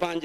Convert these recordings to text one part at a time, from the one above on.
5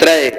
3,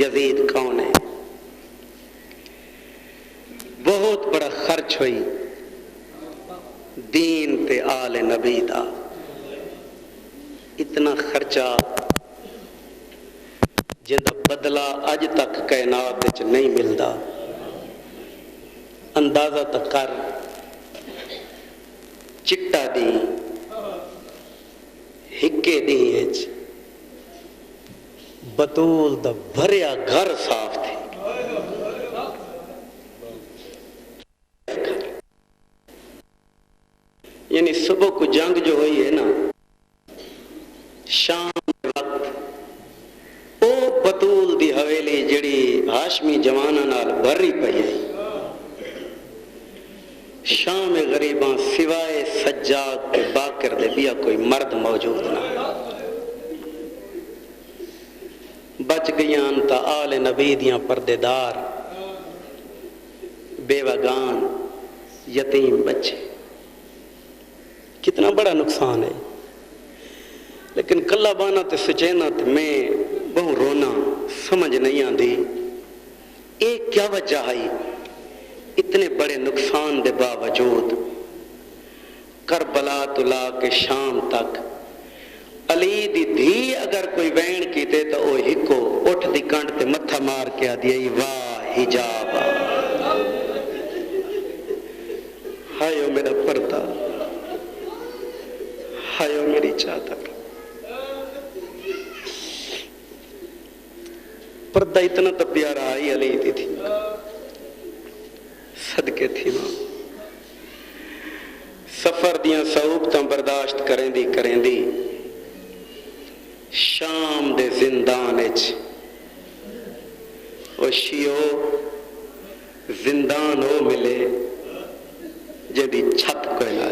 یزید کون ہے؟ بہت بڑا خرچ ہوئی دین تے آل نبی دا، اتنا خرچہ جن دا بدلہ اج تک کائنات وچ نہیں ملدا۔ اندازہ تا کر، چٹا دی ہکے دی وچ بطول دا بھریا گھر صاف تھی۔ یعنی صبح کو جنگ جو ہوئی ہے نا، شام وقت او بطول دی حویلی جڑی ہاشمی جواناں نال بھری پئی ہے، شام غریباں سوائے سجاد کے باکر دے بیا کوئی مرد موجود نہ، بچ گیاں تا آل نبی دیاں پردے دار، بیوگان، یتیم بچے۔ کتنا بڑا نقصان ہے۔ لیکن کلا بانا تے سچینا تے میں بہت رونا، سمجھ نہیں آندی ایک کیا وجہ ہے اتنے بڑے نقصان دے باوجود کربلا تو لا کے شام تک علی دی دھی اگر کوئی وین کیتے تو او ہکو اٹھ دی کنڈ تے متھا مار کے آدھی واہ حجاب، ہائیو میرا پردہ، ہائیو میری چادر۔ پردہ اتنا تو پیارا آئی علی دی تھی، صدقے تھی ماں، سفر دیاں صعوبتاں برداشت کریں دی شام دے زندان اچ او شیو زندان ہو ملے جدی چھت کوئی نہ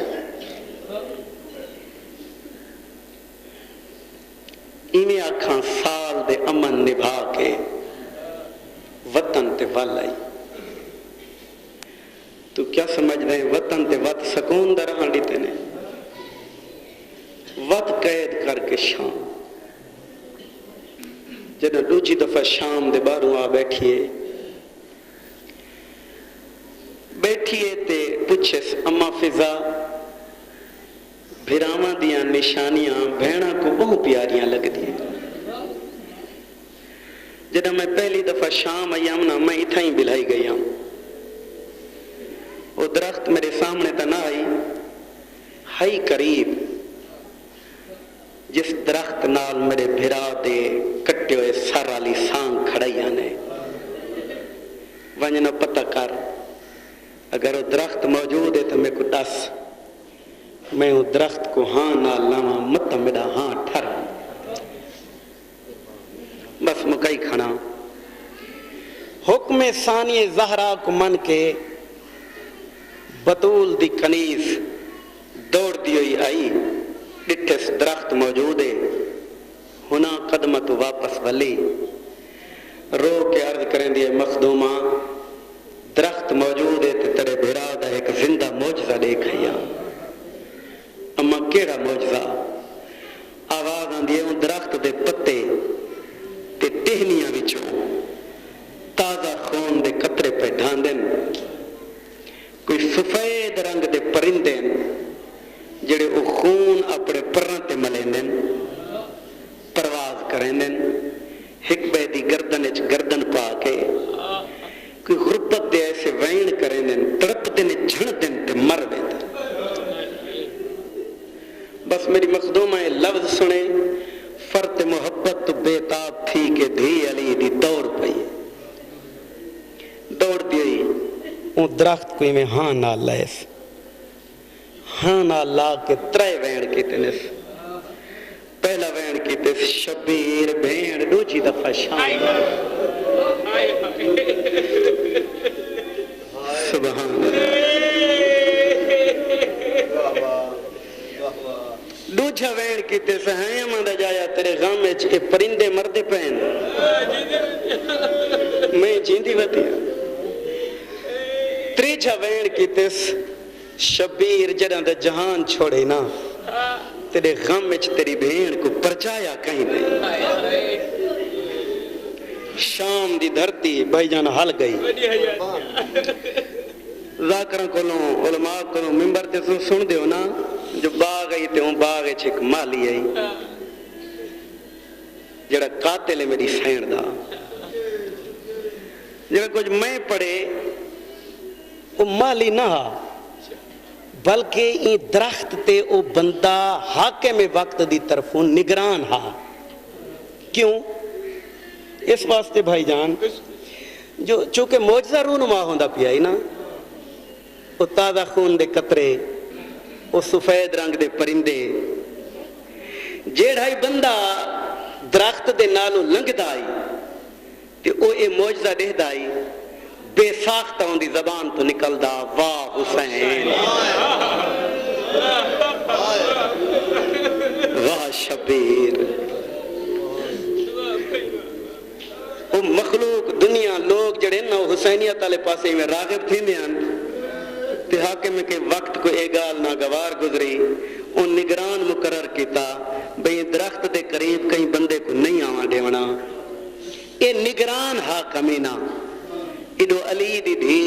انہیں آکھاں سال دے امن نبھا کے وطن تے ول آئی۔ تو کیا سمجھ رہے وطن تے وط سکون در ہانڈی تے نے وط قید کر کے شام، جنہاں دوجی دفعہ شام دے باروں آ بیٹھیے تے پوچھے اما فضا بھراواں دیاں نشانیاں بہناں کو بہت پیاریاں لگ دی۔ جدہ میں پہلی دفعہ شام ایامنا میں اتھا ہی بلائی گئی ہوں، وہ درخت میرے سامنے تا نہ آئی قریب، جس درخت نال میرے بھرا دے کٹے ہوئے سر والی سانگ کھڑائی آنے ونجنا پتہ کر، اگر وہ درخت موجود ہے تو میں کو دس، میں وہ درخت کو ہاں نہ لاواں مت میرا ہاں ٹھر، بس مکئی کھڑا۔ حکم ثانی زہرا کو من کے بطول دی کنیز دوڑ دی ہوئی آئی، ڈٹھس درخت موجود ہے، ہنا قدمت واپس ولی، رو کے عرض کریں دیئے مخدومہ درخت موجود ہے تے تیرے بھرا دا ایک زندہ موجزہ دیکھایا۔ اما کیڑا موجزہ؟ آواز آن دیئے ان درخت دے پتے تے ٹہنیاں وچوں تازہ خون دے قطرے پہ ڈھاندن، کوئی سفید رنگ دے پرندن جڑے او خون اپنے پرن تے ملیندن پرواز کرندن، ہک بے دی گردن اچ گردن پا کے کوئی غربت دے ایسے وین کرندن، تڑپ دن جھڑ دن تے مر ویندن۔ بس میری مخدومہ لفظ سنے، فرت محبت تو بےتاب تھی کہ دھی علی دی دوڑ پئی، دوڑ دی اون درخت کوئی میں ہاں نہ لائس، ہاں نہ لا کے ترے وین کی تنس، پہلا وین کی تس شبیر بھین دوجی دفعہ شام، سبحان اللہ، دوجہ وین کی تس ہیں ماندہ جایا تیرے غام اچ اے پرندے مردے پہن، میں جیندی وطی ہوں۔ تریجہ وین کی تس شبیر جڑاں دے جہان چھوڑے نا، تیرے غم اچ تیری بھین کو پرچایا کہیں نہیں، شام دی دھرتی بھائی جان ہل گئی ذاکرہ کولوں علماء کولوں ممبر تے سن دیو نا جو باغ آئی تے ہوں باغ ایک مالی آئی جڑا قاتل ہے میری سین دا جڑا کچھ میں پڑھے وہ مالی نہ ہا بلکہ این درخت تے او بندہ حاکم وقت دی طرفوں نگران ہا کیوں اس واسطے بھائی جان جو چونکہ معجزہ رونما ہوندا پیا ہی نا وہ تازہ خون دے قطرے وہ سفید رنگ دے پرندے جیڑا ہی بندہ درخت دے نالوں لنگدا آئی تے او اے معجزہ دہدا آئی بے ساختہ ہوں دی زبان تو نکل دا واہ حسین واہ شبیر وہ مخلوق دنیا لوگ جڑے نا حسینیت والے پاسے میں راغب تھے میان تے حاکم کے وقت کو اے گال ناگوار گزری ان نگران مقرر کیتا بھئی درخت دے قریب کہیں بندے کو نہیں آواں دیونا اے نگران حاکمینا ایڈو علی دی دھی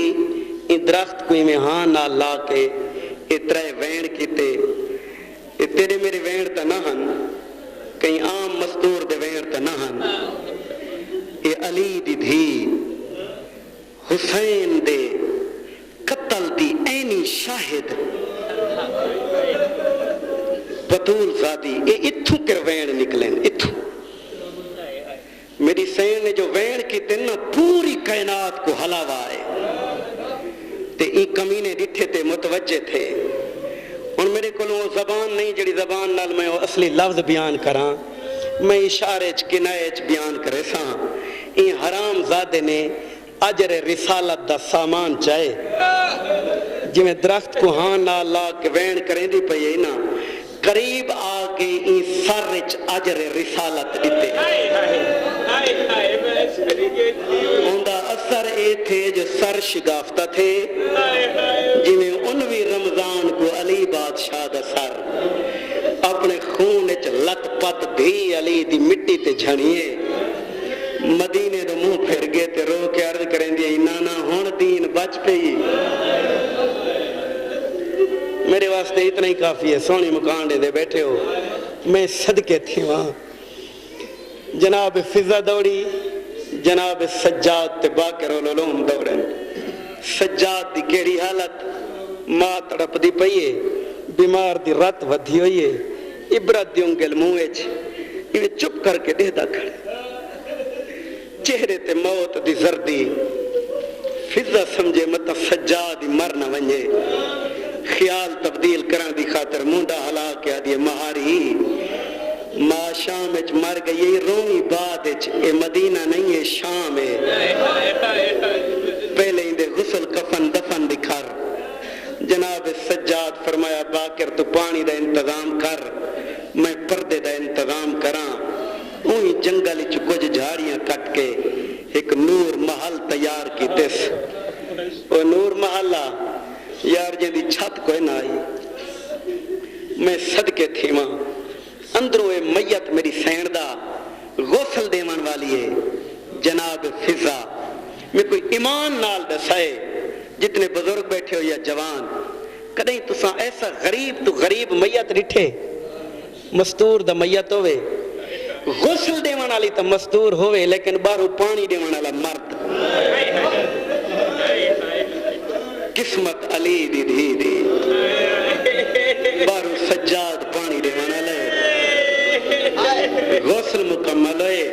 ان درخت کو امہان نہ لا کے اترے وین کیتے تیرے میرے وین تا نہ ہن کہیں عام مستور دے وین تا نہ ہن اے علی دی دھی حسین دے قتل دی اینی شاہد بطول زادی اے اتھوں کر وین نکلیں اتھوں میری سین نے جو وین کی تن پوری کائنات کو ہلاوا ہے تے ای کمینے ڈٹھے تے متوجہ تھے اور میرے کو زبان نہیں جڑی زبان نال میں اصلی لفظ بیان کراں میں اشارے چ کنائے چ بیان کرے ساں ای حرام زادے نے اجر رسالت دا سامان چاہے جی میں درخت کو ہاں نہ لا کے وین کریں دی پئی نا قریب آگے ای سر چ اجر رسالت دیتے اندہ اثر اے تھے جو سر شگافتہ تھے جنہیں انوی رمضان کو علی بادشاہ دا سر اپنے خون چ لت پت دھی علی دی مٹی تے جھنیے مدینے دو منہ پھر گئے تے رو کے عرض کریں دی نانا ہون دین بچ پئی میرے واسطے اتنا ہی کافی ہے سونی مکان دے بیٹھے ہو میں صدقے تھی وہاں جناب فضا دوڑی جناب سجاد تے باقر علوم دوڑن سجاد دی کیڑی حالت ماں تڑپ دی پئیے بیمار دی رت ودھی ہوئیے عبرت دی انگل مویچ یہ چپ کر کے دے دا کھڑے چہرے تے موت دی زردی فضا سمجھے مطلب سجاد مر نہ ونجے خیال تبدیل کرن دی خاطر مونڈا ہلا کے آدھی مہاری ماں شام اچ مر گئی رومی بعد اچ اے مدینہ نہیں ہے شام ہے پہلے اندے غسل کفن دفن دکھر جناب سجاد فرمایا باکر تو پانی دا انتظام کر میں پردے دا انتظام کراں وہی جنگل اچ کچھ جھاڑیاں کٹ کے ایک نور محل تیار کی تس وہ نور محلہ یار جن دی چھت کوئی نہ آئی میں صدقے تھی ماں اندروں اے میت میری سین دا غسل دیمان والی ہے جناب فضا میں کوئی ایمان نال دسائے جتنے بزرگ بیٹھے ہو یا جوان کدیں تساں ایسا غریب تو غریب میت رٹھے مستور دا میت ہوئے غسل دیمان والی تا مستور ہوئے لیکن بارو پانی دیمان والا مرد قسمت علی دی دھی دی بارو سجاد پانی دیوانا لے غسل مکمل ہوئے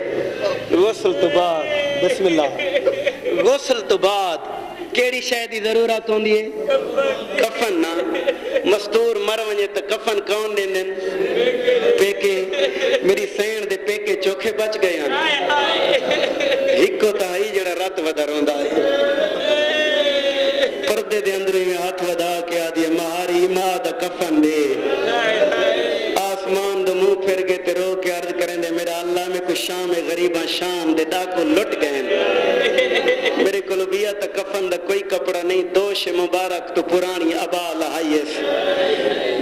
غسل تو بعد بسم اللہ غسل تو بعد کیڑی شاید ضرورت ہوں دیئے کفن نا مستور مر ونجے تو کفن کون دیں دن پیکے میری سین دے پیکے چوکھے بچ گئے ہیں ہکو تاہی جڑا رات ودر ہوندہ ہے پردے دے اندرے میں ہاتھ ودا کے آدھی مہاری ماں دا کفن دے آسمان دو منہ پھر گئے تے رو کے عرض کریں دے میرا اللہ میں کچھ شام غریباں شام دے ڈاکو لٹ گئے میرے قلوبیہ تا کفن دا کوئی کپڑا نہیں دوش مبارک تو پرانی ابا لہائیس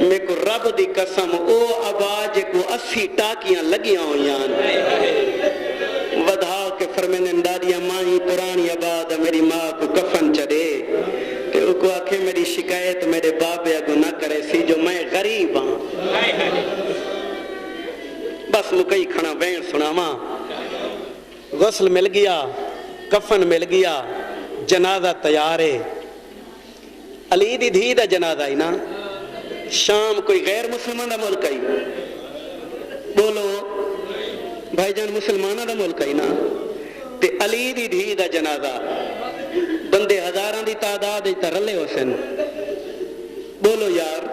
میں کو رب دی قسم او ابا جے کو 80 ٹاکیاں لگیاں ہویاں ودھا کے فرمینے دادی ماں پرانی آباد میری ماں کو کفن چڑے کہ وہ کو آکھے میری شکایت میرے باپ اگو نہ کرے سی جو میں غریب ہاں بس مکئی کھنا بین سنا ماں غسل مل گیا کفن مل گیا جنازہ تیار ہے علی دی دھی دا جنازہ ہی نا شام کوئی غیر مسلمان دا ملک ہی بولو بھائی جان مسلمانہ دا ملک ہی نا تے علی دی دھی دا جنازہ بندے ہزاراں دی تعداد تے رلے حسین بولو یار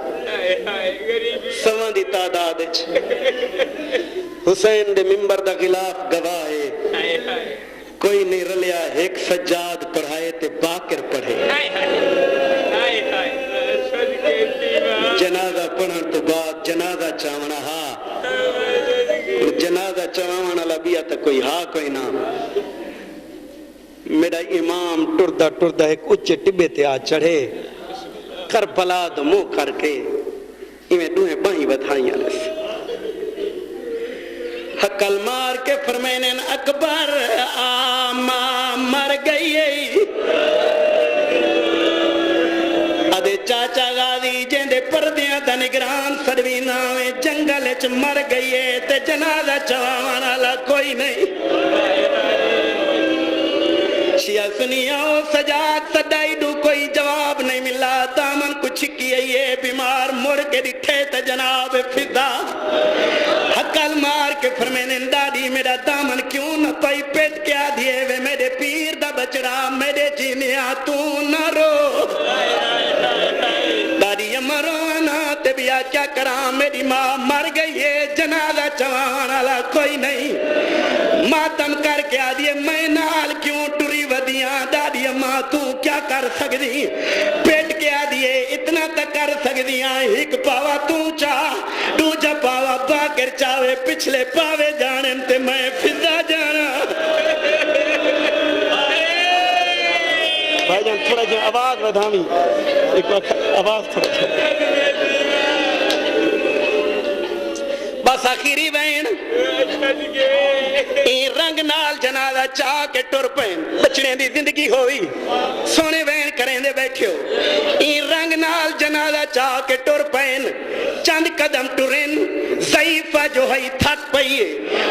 سواں دی تعداد حسین دے منبر دا غلاف گواہ ہے کوئی نہیں رلیا ایک سجاد پڑھائے تے باقر پڑھے جنازہ پڑھن تو بعد جنازہ چاونا ہا جنازہ چاونا لبیا تا کوئی ہا کوئی نہ میرا امام ٹردہ ٹردہ ایک اچھے ٹبے تے آ چڑھے کربلا دو منہ کر کے ایمیں دوہیں باہیں بدھائیاں لس حقل مار کے فرمینن اکبر آما مر گئی ادے چاچا غازی جیندے پردیاں دا نگران سروینا میں جنگل اچ مر گئی ہے تے جنازہ چوانا لا کوئی نہیں شیعہ سنیاں سجاد سدائی دو کوئی جواب نہیں ملا دامن کچھ کیے یہ بیمار مر کے دکھے تے جناب فضا حقل مار کے فرمینے دادی میرا دامن کیوں نہ پائی پیٹ کیا دیئے وے میرے پیر دا بچڑا میرے جینیا تو نہ رو دادی امرو نا تے بیا کیا کرا میری ماں مر گئی ہے جنازہ چوانا لا کوئی نہیں ماتم کر کے آدھیے میں نال کیوں ٹری ودیاں دادی اماں تو کیا کر سکتی پیٹ کے آدھیے اتنا تک کر سکتیاں ایک پاوا تو چاہ دوجا پاوا باکر چاہے پچھلے پاوے جانن تے میں فضا جانا بھائی جان تھوڑا جو آواز ودھامی ایک وقت آواز تھوڑا جو بس آخری بین این رنگ نال جنازہ چاہ کے ٹر پین بچڑے دی زندگی ہوئی سونے بین کریں دے بیٹھے ہو این رنگ نال جنازہ چاہ کے ٹر پین چند قدم ٹرین ضعیفہ جو ہے تھک پئیے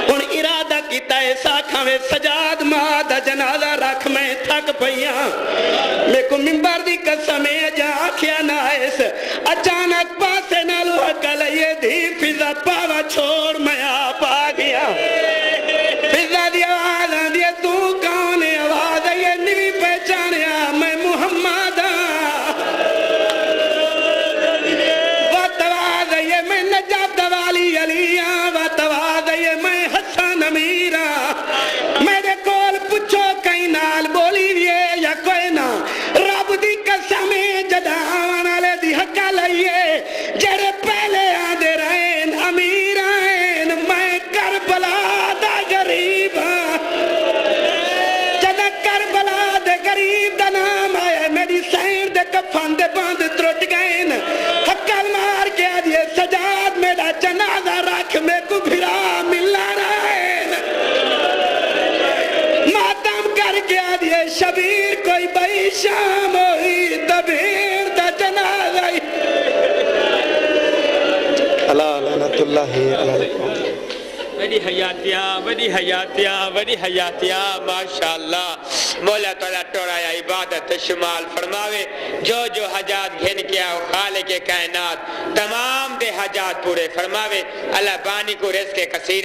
ان ارادہ کیتا ہے ساکھاں میں سجاد مادہ جنازہ رکھ میں تھک پئیاں میں کو منبر دی قسمیں جا آکھیا نہ ایس اچانک پاسے نالو حقل یہ دھی فضا پاوا چھوڑ میں آپ آ گیا فضا دی آواز آندھیا تو کون آواز ہے یہ نوی پہچانیا میں محمد واتواز ہے یہ میں نجاب دوالی علیاں واتواز ہے یہ میں حسن امیرہ میرے کول پچھو کئی نال بولی ویے یا کوئی نا رب دی قسمیں جداوانا لے دی حقا لئیے جڑے پہلے آدھے رہین امیر آئین میں کربلا دا غریب جدہ کربلا دے غریب دا نام آئے میری سین دے کفن دے باندھ ترٹ گئین حقل مار کے آدھے سجاد میرا جنازہ رکھ میں کو بھرا ملا رہین ماتم کر کے آدھے شبیر کوئی بھائی شام ہوئی دبیر دا جنازہ اللہ لعنت اللہ علیکم بڑی حیاتیہ ماشاءاللہ مولا تعالیٰ ٹورایا عبادت شمال فرماوے جو جو حجات گھن کیا خالق کائنات تمام دے حجات پورے فرماوے اللہ بانی کو رزق کثیر